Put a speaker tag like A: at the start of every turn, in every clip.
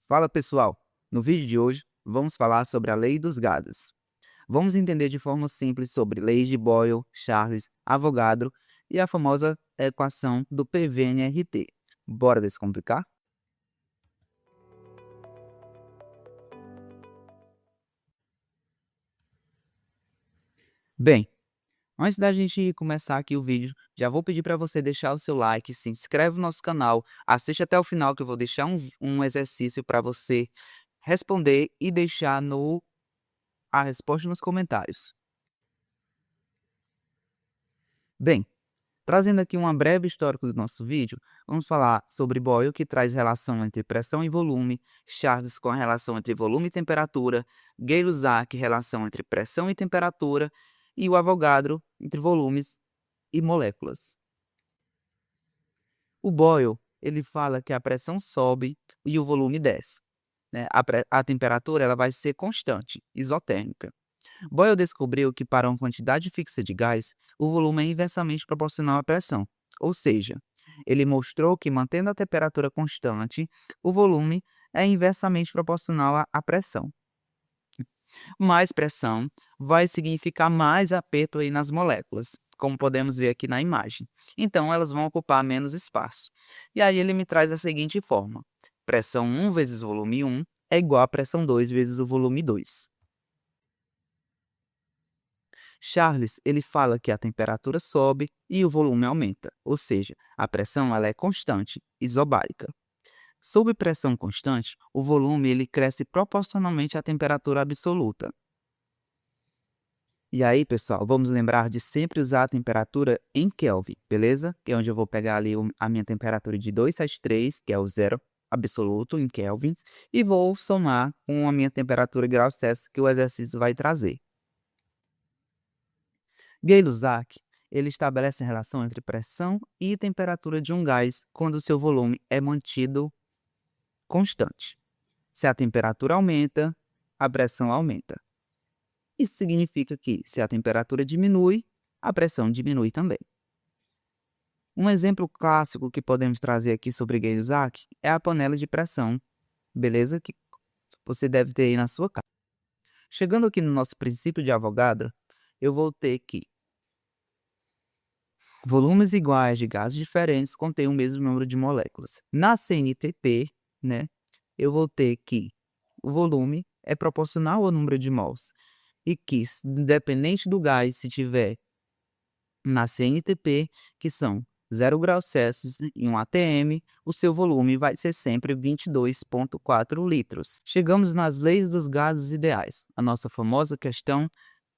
A: Fala pessoal, no vídeo de hoje vamos falar sobre a lei dos gases. Vamos entender de forma simples sobre leis de Boyle, Charles, Avogadro e a famosa equação do PV-NRT. Bora descomplicar? Bem, antes da gente começar aqui o vídeo, já vou pedir para você deixar o seu like, se inscreve no nosso canal, assiste até o final que eu vou deixar um exercício para você responder e deixar a resposta nos comentários. Bem, trazendo aqui uma breve histórico do nosso vídeo, vamos falar sobre Boyle, que traz relação entre pressão e volume, Charles com a relação entre volume e temperatura, Gay-Lussac, relação entre pressão e temperatura, e o Avogadro, entre volumes e moléculas. O Boyle, ele fala que a pressão sobe e o volume desce, né? A temperatura ela vai ser constante, isotérmica. Boyle descobriu que para uma quantidade fixa de gás, o volume é inversamente proporcional à pressão. Ou seja, ele mostrou que mantendo a temperatura constante, o volume é inversamente proporcional à pressão. Mais pressão vai significar mais aperto aí nas moléculas, como podemos ver aqui na imagem. Então, elas vão ocupar menos espaço. E aí ele me traz a seguinte forma: pressão 1 vezes volume 1 é igual a pressão 2 vezes o volume 2. Charles, ele fala que a temperatura sobe e o volume aumenta, ou seja, a pressão ela é constante, isobárica. Sob pressão constante, o volume ele cresce proporcionalmente à temperatura absoluta. E aí, pessoal, vamos lembrar de sempre usar a temperatura em Kelvin, beleza? Que é onde eu vou pegar ali a minha temperatura de 273, que é o zero absoluto em kelvins, e vou somar com a minha temperatura em graus Celsius que o exercício vai trazer. Gay-Lussac, ele estabelece a relação entre pressão e temperatura de um gás quando seu volume é mantido constante. Se a temperatura aumenta, a pressão aumenta. Isso significa que, se a temperatura diminui, a pressão diminui também. Um exemplo clássico que podemos trazer aqui sobre Gay-Lussac é a panela de pressão, beleza? Que você deve ter aí na sua casa. Chegando aqui no nosso princípio de Avogadro, eu vou ter que volumes iguais de gases diferentes contêm o mesmo número de moléculas. Na CNTP, né, eu vou ter que o volume é proporcional ao número de mols. E que, independente do gás, se tiver na CNTP, que são 0 graus Celsius e 1 atm, o seu volume vai ser sempre 22,4 litros. Chegamos nas leis dos gases ideais, a nossa famosa questão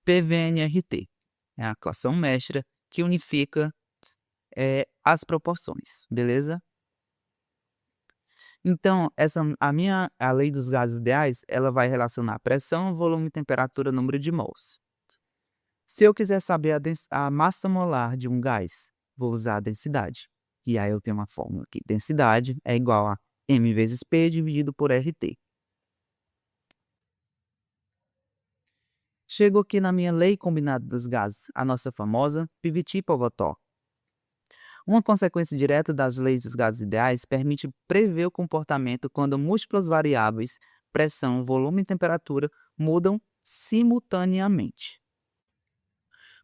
A: PV-NRT. É a equação mestra que unifica as proporções, beleza? Então, a lei dos gases ideais, ela vai relacionar pressão, volume, temperatura, número de mols. Se eu quiser saber a massa molar de um gás, vou usar a densidade. E aí eu tenho uma fórmula aqui. Densidade é igual a m vezes P dividido por RT. Chego aqui na minha lei combinada dos gases, a nossa famosa Pivot-Pogotow. Uma consequência direta das leis dos gases ideais permite prever o comportamento quando múltiplas variáveis, pressão, volume e temperatura, mudam simultaneamente.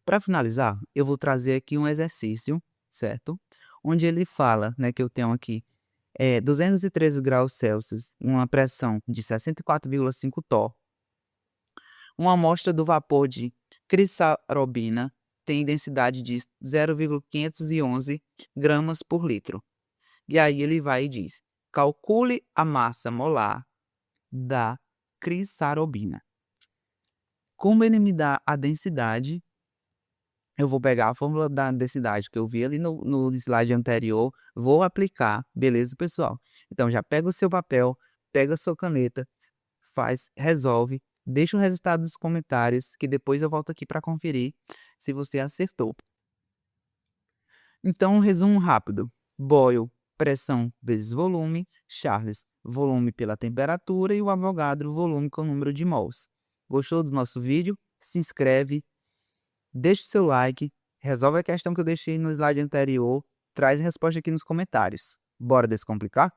A: Para finalizar, eu vou trazer aqui um exercício, certo? Onde ele fala, né, que eu tenho aqui 213 graus Celsius, uma pressão de 64,5 torr. Uma amostra do vapor de crisarobina tem densidade de 0,511 gramas por litro. E aí ele vai e diz: calcule a massa molar da crisarobina. Como ele me dá a densidade, eu vou pegar a fórmula da densidade que eu vi ali no slide anterior, vou aplicar, beleza, pessoal? Então já pega o seu papel, pega a sua caneta, resolve, deixa o resultado nos comentários, que depois eu volto aqui para conferir se você acertou. Então, um resumo rápido. Boyle, pressão vezes volume. Charles, volume pela temperatura. E o Avogadro, volume com o número de mols. Gostou do nosso vídeo? Se inscreve, deixa o seu like, resolve a questão que eu deixei no slide anterior, traz a resposta aqui nos comentários. Bora descomplicar?